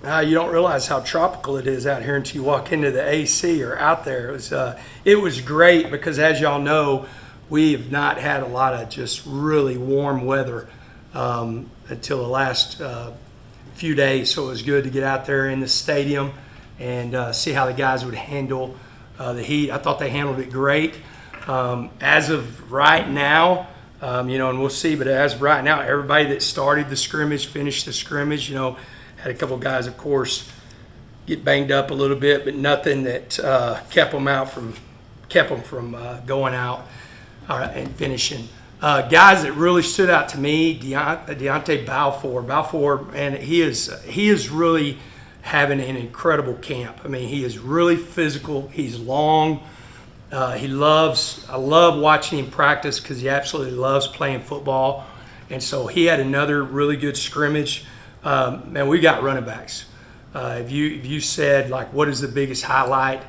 You don't realize how tropical it is out here until you walk into the AC or out there. It was great because, as y'all know, we have not had a lot of just really warm weather until the last few days. So it was good to get out there in the stadium and see how the guys would handle the heat. I thought they handled it great. As of right now, and we'll see, but as of right now, everybody that started the scrimmage, finished the scrimmage, had a couple guys, of course, get banged up a little bit, but nothing that kept them from going out and finishing. Guys that really stood out to me, Deontay Balfour, and he is really having an incredible camp. I mean, he is really physical. He's long. I love watching him practice because he absolutely loves playing football. And so he had another really good scrimmage. Man, we got running backs. If you said, like, what is the biggest highlight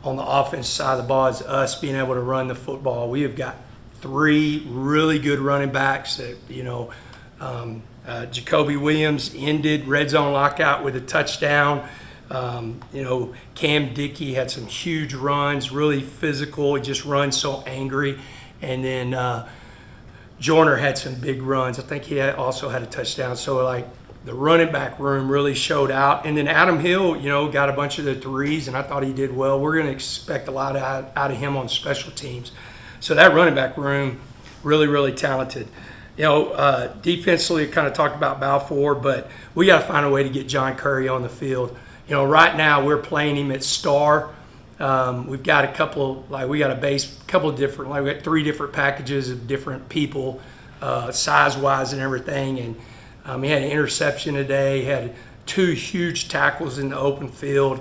on the offense side of the ball, is us being able to run the football. We have got 3 really good running backs that, Jacoby Williams ended red zone lockout with a touchdown. Cam Dickey had some huge runs, really physical. He just runs so angry. And then Joyner had some big runs. I think he also had a touchdown. So, like, the running back room really showed out. And then Adam Hill, got a bunch of the 3s, and I thought he did well. We're going to expect a lot out of him on special teams. So that running back room, really, really talented. Defensively, I kind of talked about Balfour, but we got to find a way to get John Curry on the field. Right now we're playing him at star. We've got a couple, we got different, we got 3 different packages of different people, size-wise and everything. And he had an interception today. He had 2 huge tackles in the open field.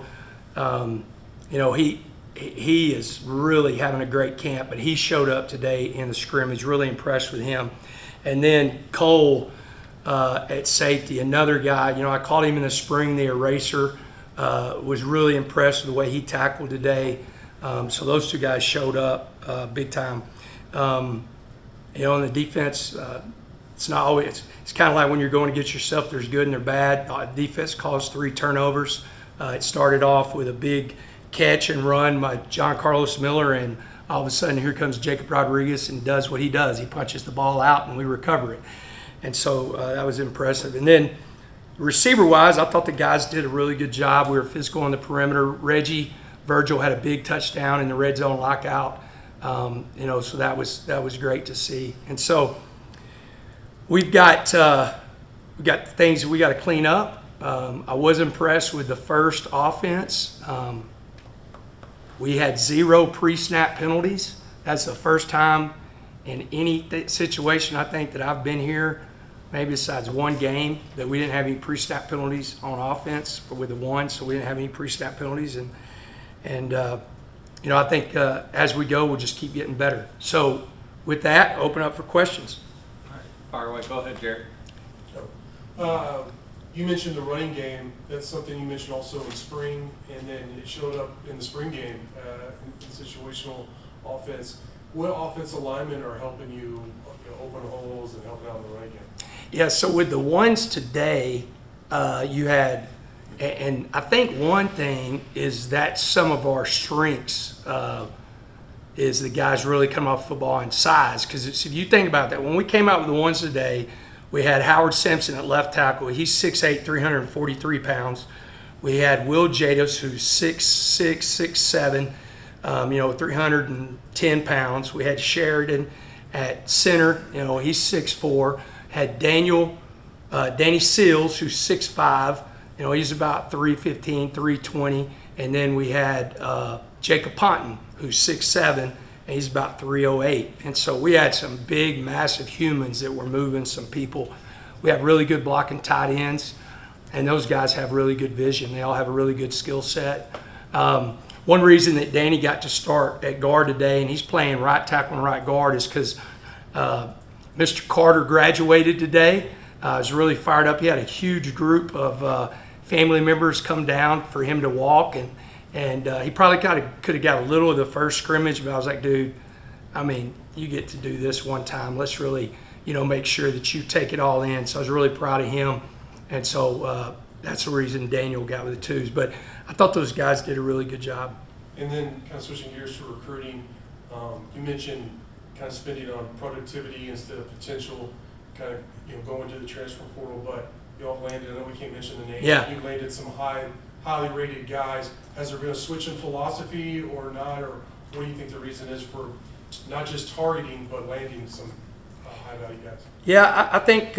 He is really having a great camp, but he showed up today in the scrimmage. Really impressed with him. And then Cole at safety, another guy. I called him in the spring the eraser. Was really impressed with the way he tackled today. So those 2 guys showed up big time. In the defense, it's not always. It's kind of like when you're going to get yourself. There's good and there's bad. Defense caused 3 turnovers. It started off with a big catch and run by John Carlos Miller, and all of a sudden here comes Jacob Rodriguez and does what he does. He punches the ball out and we recover it. And so that was impressive. And then receiver-wise, I thought the guys did a really good job. We were physical on the perimeter. Reggie Virgil had a big touchdown in the red zone lockout. So that was great to see. And so we've got things that we got to clean up. I was impressed with the first offense. We had 0 pre-snap penalties. That's the first time in any situation I think that I've been here, maybe besides one game, that we didn't have any pre-snap penalties on offense with the 1, so we didn't have any pre-snap penalties. And I think as we go, we'll just keep getting better. So with that, open up for questions. All right, fire away. Go ahead, Jared. You mentioned the running game. That's something you mentioned also in spring, and then it showed up in the spring game in situational offense. What offensive linemen are helping you open holes and helping out in the running game? Yeah, so with the ones today, you had, and I think one thing is that some of our strengths is the guys really come off football in size. Because if you think about that, when we came out with the ones today, we had Howard Simpson at left tackle. He's 6'8", 343 pounds. We had Will Jadis, who's 6'6", 6'7", 310 pounds. We had Sheridan at center. He's 6'4". Had Danny Seals, who's 6'5". He's about 315, 320. And then we had Jacob Ponton, who's 6'7", and he's about 308. And so we had some big, massive humans that were moving some people. We have really good blocking tight ends, and those guys have really good vision. They all have a really good skill set. One reason that Danny got to start at guard today, and he's playing right tackle and right guard, is because Mr. Carter graduated today. I was really fired up. He had a huge group of family members come down for him to walk, and he probably could have got a little of the first scrimmage, but I was like, dude, you get to do this one time. Let's really, make sure that you take it all in. So I was really proud of him. And so, that's the reason Daniel got with the twos. But I thought those guys did a really good job. And then kind of switching gears to recruiting, you mentioned kind of spending on productivity instead of potential, kind of going to the transfer portal, but you all landed, I know we can't mention the name. Yeah. You landed some highly rated guys. Has there been a switch in philosophy or not, or what do you think the reason is for not just targeting but landing some high value guys? Yeah, I think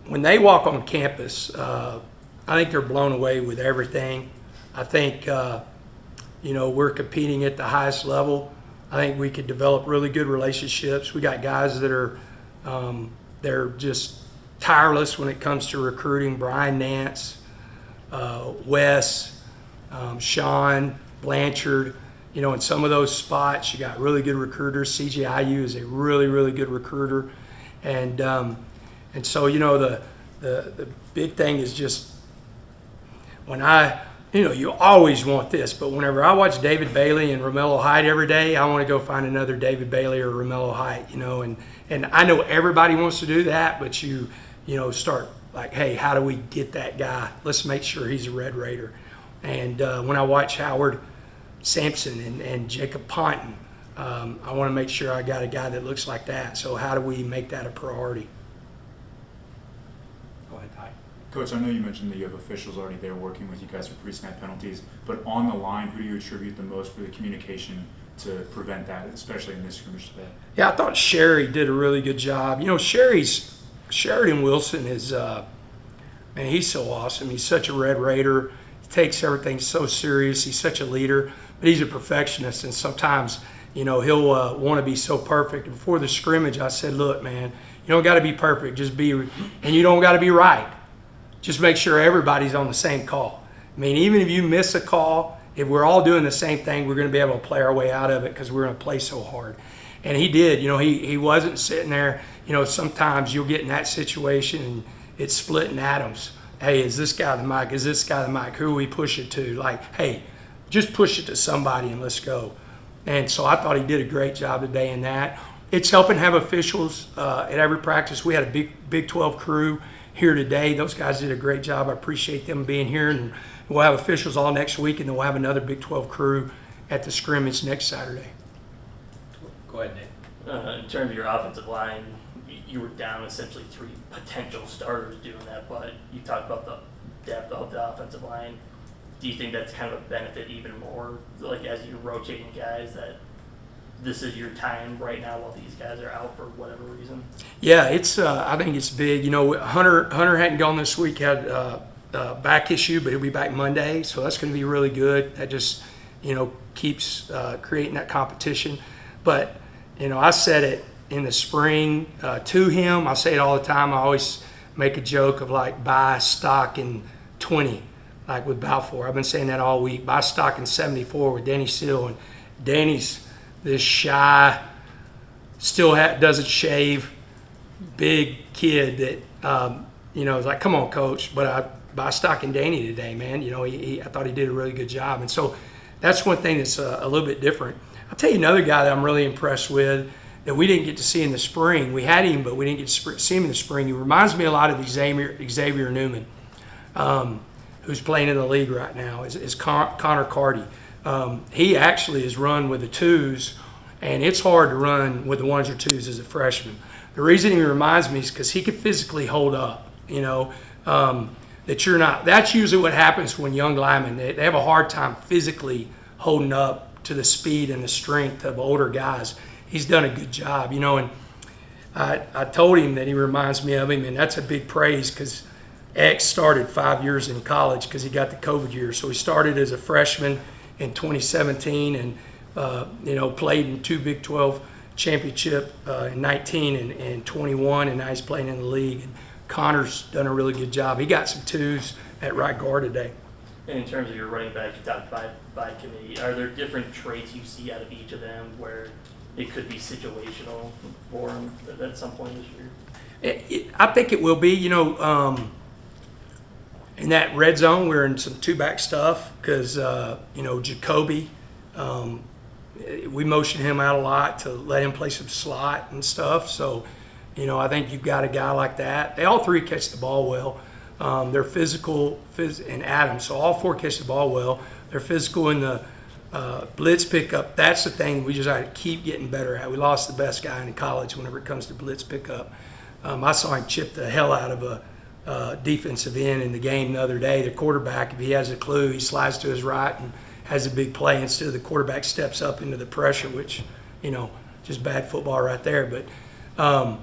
when they walk on campus, I think they're blown away with everything. I think we're competing at the highest level. I think we could develop really good relationships. We got guys that are they're just tireless when it comes to recruiting. Brian Nance, Wes, Sean, Blanchard. In some of those spots, you got really good recruiters. CJIU is a really, really good recruiter, and so the big thing is just when you always want this, but whenever I watch David Bailey and Romello Height every day, I want to go find another David Bailey or Romello Height, and I know everybody wants to do that, but you start like, hey, how do we get that guy? Let's make sure he's a Red Raider. And when I watch Howard Sampson and Jacob Ponton, I want to make sure I got a guy that looks like that. So how do we make that a priority? Go ahead, Ty. Coach, I know you mentioned that you have officials already there working with you guys for pre-snap penalties, but on the line, who do you attribute the most for the communication to prevent that, especially in this scrimmage today? Yeah, I thought Sherry did a really good job. Sheridan Wilson is, man, he's so awesome. He's such a Red Raider. He takes everything so serious. He's such a leader, but he's a perfectionist, and sometimes, he'll want to be so perfect. Before the scrimmage, I said, look, man, you don't got to be perfect. Just be, and you don't got to be right. Just make sure everybody's on the same call. I mean, even if you miss a call, if we're all doing the same thing, we're going to be able to play our way out of it because we're going to play so hard. And he did. He wasn't sitting there. Sometimes you'll get in that situation and it's splitting atoms. Hey, is this guy the mic? Is this guy the mic? Who we push it to? Like, hey, just push it to somebody and let's go. And so I thought he did a great job today in that. It's helping have officials at every practice. We had a Big 12 crew here today. Those guys did a great job. I appreciate them being here. And we'll have officials all next week, and then we'll have another Big 12 crew at the scrimmage next Saturday. Go ahead, Nate. In terms of your offensive line, you were down essentially 3 potential starters doing that, but you talked about the depth of the offensive line. Do you think that's kind of a benefit even more, like as you're rotating guys, that this is your time right now while these guys are out for whatever reason? Yeah, it's. I think it's big. Hunter hadn't gone this week. Had a back issue, but he'll be back Monday, so that's going to be really good. That just keeps creating that competition. But I said it in the spring to him. I say it all the time. I always make a joke of like buy stock in 20, like with Balfour. I've been saying that all week. Buy stock in 74 with Danny Seal, and Danny's this shy, still doesn't shave, big kid that is like, come on, coach. But I buy stock in Danny today, man. I thought he did a really good job, and so that's one thing that's a little bit different. I'll tell you another guy that I'm really impressed with that we didn't get to see in the spring. We had him, but we didn't get to see him in the spring. He reminds me a lot of Xavier Newman, who's playing in the league right now, is Connor Carty. He actually has run with the twos, and it's hard to run with the ones or twos as a freshman. The reason he reminds me is because he could physically hold up, that you're not. That's usually what happens when young linemen, they have a hard time physically holding up to the speed and the strength of older guys. He's done a good job, and I told him that he reminds me of him, and that's a big praise because X started 5 years in college because he got the COVID year. So he started as a freshman in 2017 and played in 2 Big 12 championship in 19 and 21, and now he's playing in the league. And Connor's done a really good job. He got some twos at right guard today. And in terms of your running backs, you talked by committee. Are there different traits you see out of each of them where it could be situational for them at some point this year? I think it will be. In that red zone, we're in some two-back stuff because, Jacoby, we motion him out a lot to let him play some slot and stuff. So, I think you've got a guy like that. They all three catch the ball well. They're physical, and Adam. So all four catch the ball well. They're physical in the blitz pickup. That's the thing we just got to keep getting better at. We lost the best guy in college whenever it comes to blitz pickup. I saw him chip the hell out of a defensive end in the game the other day. The quarterback, if he has a clue, he slides to his right and has a big play instead of the quarterback steps up into the pressure, which, just bad football right there. But, I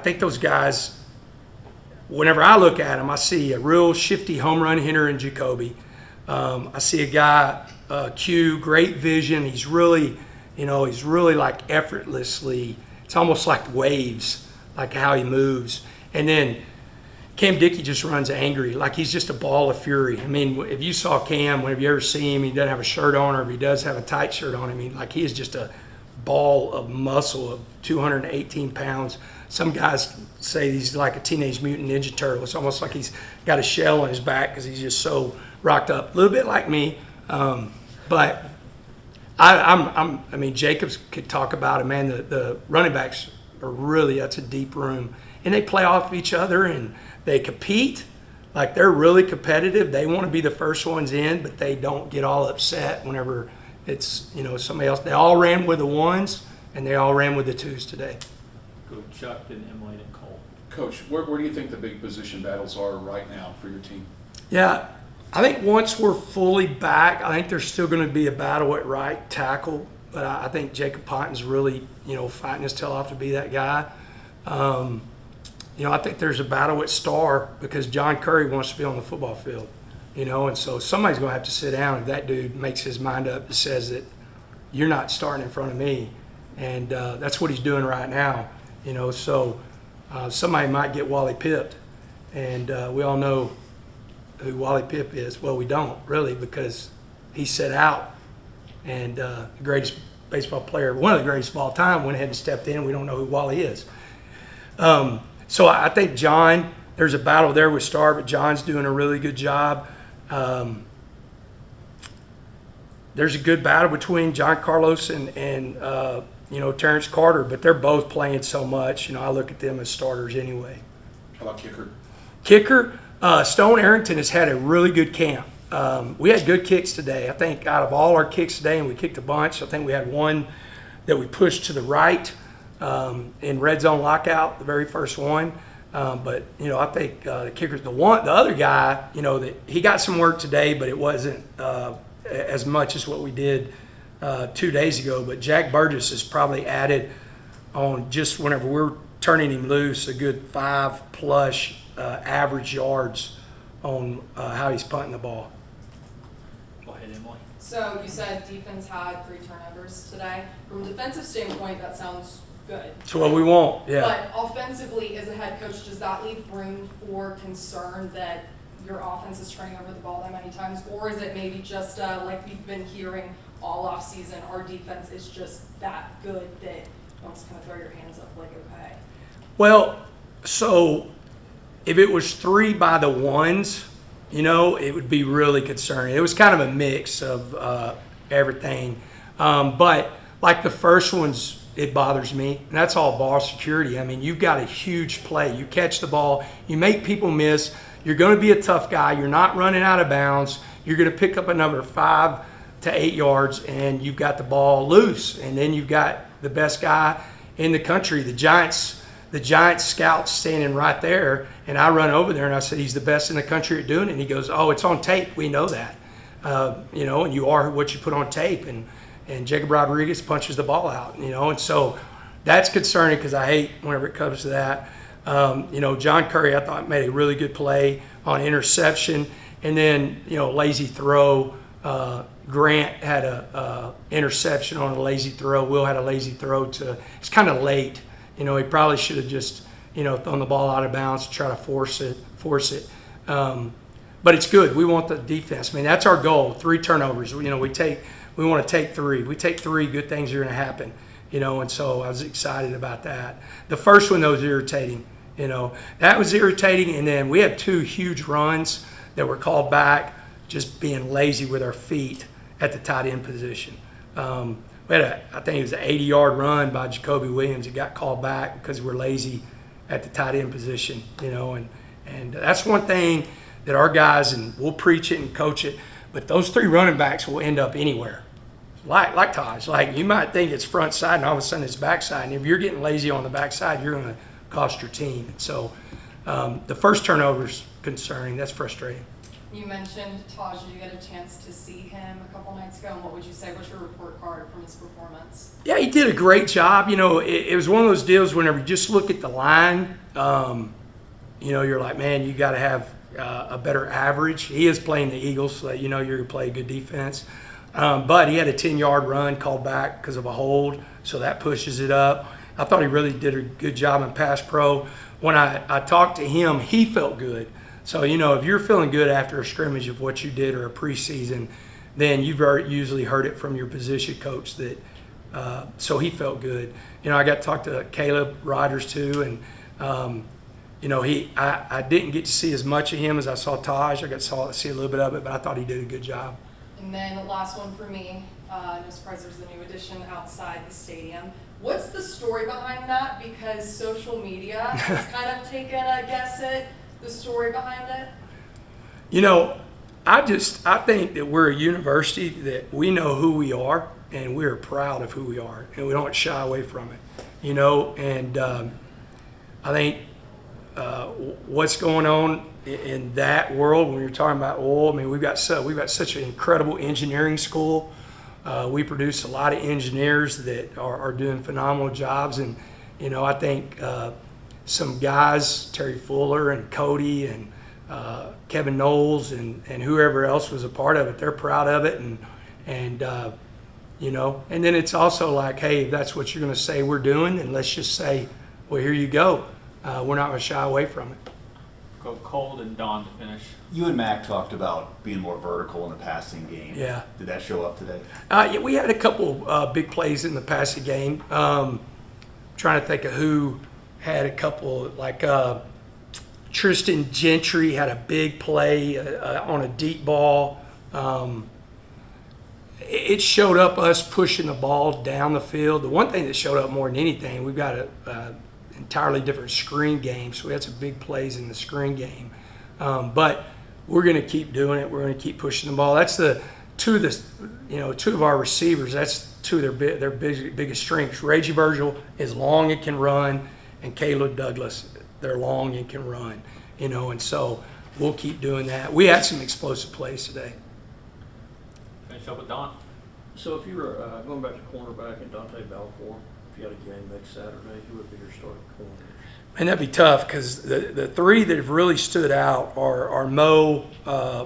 think those guys, whenever I look at them, I see a real shifty home run hitter in Jacoby. I see a guy, Q, great vision. He's really like effortlessly, it's almost like waves, like how he moves. And then Cam Dickey just runs angry, like he's just a ball of fury. I mean, if you saw Cam, whenever you ever see him, he doesn't have a shirt on, or if he does have a tight shirt on, he is just a ball of muscle of 218 pounds. Some guys say he's like a Teenage Mutant Ninja Turtle. It's almost like he's got a shell on his back because he's just so rocked up. A little bit like me, but Jacobs could talk about it, man. The running backs are really, that's a deep room. And they play off each other and they compete. Like they're really competitive. They want to be the first ones in, but they don't get all upset whenever it's, somebody else. They all ran with the ones and they all ran with the twos today. Go Chuck and Emily and Cole. Coach, where do you think the big position battles are right now for your team? Yeah, I think once we're fully back, I think there's still going to be a battle at right tackle. But I think Jacob Ponton's really, fighting his tail off to be that guy. I think there's a battle at star because John Curry wants to be on the football field, and so somebody's going to have to sit down if that dude makes his mind up and says that you're not starting in front of me. And that's what he's doing right now, so somebody might get Wally pipped. And we all know who Wally Pipp is. Well, we don't really because he set out and the greatest baseball player, one of the greatest of all time, went ahead and stepped in. We don't know who Wally is. So I think John, there's a battle there with Star, but John's doing a really good job. There's a good battle between John Carlos and Terrence Carter, but they're both playing so much. I look at them as starters anyway. How about kicker? Kicker, Stone Arrington has had a really good camp. We had good kicks today. I think out of all our kicks today, and we kicked a bunch, I think we had one that we pushed to the right in red zone lockout, the very first one. But I think the kicker's the other guy. That he got some work today, but it wasn't as much as what we did 2 days ago. But Jack Burgess has probably added on just whenever we're turning him loose a good 5+ average yards on how he's punting the ball. Go ahead, Emily. So you said defense had 3 turnovers today. From a defensive standpoint, that sounds good. It's what we want, yeah. But offensively, as a head coach, does that leave room for concern that your offense is turning over the ball that many times? Or is it maybe just like we've been hearing all off season, our defense is just that good that you want to kind of throw your hands up like, okay? Well, so if it was 3 by the ones, it would be really concerning. It was kind of a mix of everything. But like the first ones, it bothers me. And that's all ball security. I mean, you've got a huge play. You catch the ball. You make people miss. You're going to be a tough guy. You're not running out of bounds. You're going to pick up another 5 to 8 yards, and you've got the ball loose. And then you've got the best guy in the country, the Giants scout standing right there. And I run over there and I said, he's the best in the country at doing it. And he goes, oh, it's on tape. We know that. And you are what you put on tape. And Jacob Rodriguez punches the ball out, and so that's concerning because I hate whenever it comes to that. John Curry, I thought, made a really good play on interception. And then, lazy throw. Grant had a interception on a lazy throw. Will had a lazy throw it's kind of late. He probably should have just, thrown the ball out of bounds to try to force it. But it's good. We want the defense. I mean, that's our goal. 3 turnovers. We want to take 3. We take 3, good things are going to happen. And so I was excited about that. The first one, though, was irritating. That was irritating. And then we had 2 huge runs that were called back, just being lazy with our feet at the tight end position. We had I think it was an 80-yard run by Jacoby Williams. It got called back because we're lazy at the tight end position, and And that's one thing that our guys, and we'll preach it and coach it, but those 3 running backs will end up anywhere. Like Taj, like you might think it's front side and all of a sudden it's backside. And if you're getting lazy on the backside, you're going to cost your team. And so the first turnover's concerning. That's frustrating. You mentioned Taj. Did you get a chance to see him a couple nights ago? And what would you say was your report card from his performance? Yeah, he did a great job. You know, it was one of those deals whenever you just look at the line, you know, you're like, man, you got to have a better average. He is playing the Eagles, so you know you're going to play good defense. But he had a 10-yard run called back because of a hold, so that pushes it up. I thought he really did a good job in pass pro. When I talked to him, he felt good. So, you know, if you're feeling good after a scrimmage of what you did or a preseason, then you've usually heard it from your position coach that so he felt good. You know, I got to talk to Caleb Rogers too, and you know, I didn't get to see as much of him as I saw Taj. I got to see a little bit of it, but I thought he did a good job. And then the last one for me, no surprise there's a new addition outside the stadium. What's the story behind that? Because social media has kind of taken a guess at the story behind it. You know, I think that we're a university that we know who we are and we're proud of who we are and we don't shy away from it. You know, and I think what's going on in that world when you're talking about oil, I mean, we've got such an incredible engineering school. We produce a lot of engineers that are doing phenomenal jobs, and you know, I think some guys, Terry Fuller and Cody and Kevin Knowles and whoever else was a part of it, they're proud of it, and you know, and then it's also like, hey, if that's what you're going to say we're doing, then let's just say, well, here you go. We're not going to shy away from it. Go Cold and Don to finish. You and Mac talked about being more vertical in the passing game. Yeah. Did that show up today? Yeah, we had a couple big plays in the passing game. Trying to think of who had a couple, like Tristan Gentry had a big play on a deep ball. It showed up us pushing the ball down the field. The one thing that showed up more than anything, we've got a entirely different screen game, so we had some big plays in the screen game. But we're going to keep doing it. We're going to keep pushing the ball. That's two of our receivers. That's two of their biggest strengths. Reggie Virgil is long and can run, and Caleb Douglas, they're long and can run. You know, and so we'll keep doing that. We had some explosive plays today. Finish up with Don. So if you were going back to cornerback and Dante Balfour, if you had a game next Saturday, who would be your starting corner? And that'd be tough because the 3 that have really stood out are Mo,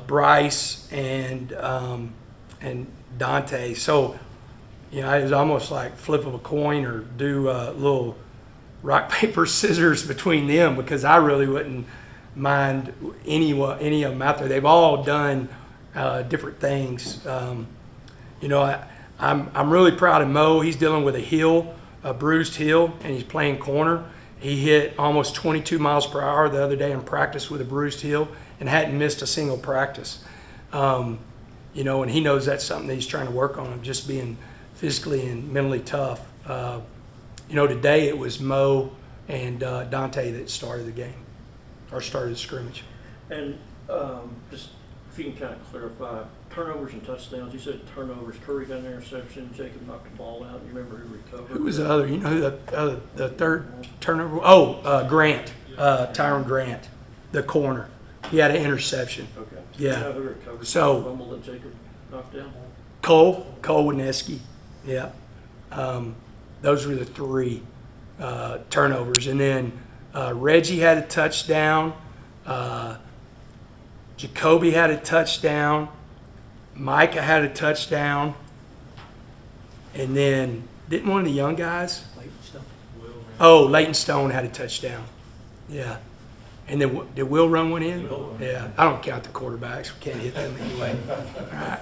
Bryce, and Dante. So, you know, it was almost like flip of a coin or do a little rock, paper, scissors between them because I really wouldn't mind any of them out there. They've all done different things. You know, I'm really proud of Mo. He's dealing with a bruised heel, and he's playing corner. He hit almost 22 miles per hour the other day in practice with a bruised heel and hadn't missed a single practice. You know, and he knows that's something that he's trying to work on, just being physically and mentally tough. You know, today it was Mo and Dante that started the game, or started the scrimmage. And just if you can kind of clarify, turnovers and touchdowns. You said turnovers. Curry got an interception. Jacob knocked the ball out. You remember who recovered? Who was the other? You know who the third turnover? Oh, Grant, Tyron Grant, the corner. He had an interception. Okay. Yeah. You know who recovered? So- The fumble that Jacob knocked down. Cole Wineski. Yeah. Those were the 3 turnovers. And then Reggie had a touchdown. Jacoby had a touchdown. Micah had a touchdown. And then, didn't one of the young guys? Leighton Stone had a touchdown. Yeah. And then, did Will run one in? Yeah. I don't count the quarterbacks. We can't hit them anyway. All right.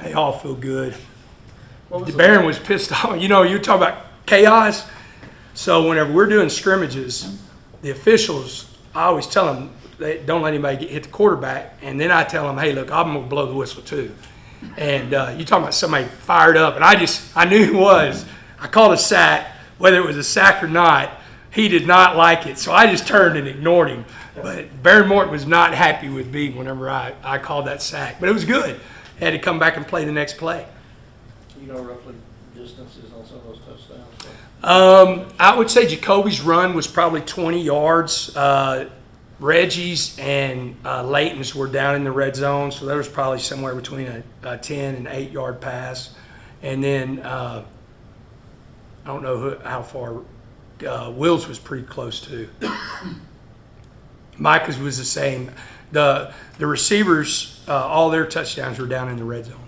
They all feel good. Barron was pissed off. You know, you're talking about chaos. So whenever we're doing scrimmages, the officials, I always tell them, they don't let anybody hit the quarterback. And then I tell them, hey, look, I'm going to blow the whistle too. And you talking about somebody fired up. And I knew he was. I called a sack. Whether it was a sack or not, he did not like it. So I just turned and ignored him. But Barry Morton was not happy with me whenever I called that sack. But it was good. Had to come back and play the next play. You know roughly distances on some of those touchdowns? I would say Jacoby's run was probably 20 yards. Reggie's and Leighton's were down in the red zone, so there was probably somewhere between a 10 and 8 yard pass. And then I don't know how far Will's was pretty close too. Micah's was the same. The receivers, all their touchdowns were down in the red zone.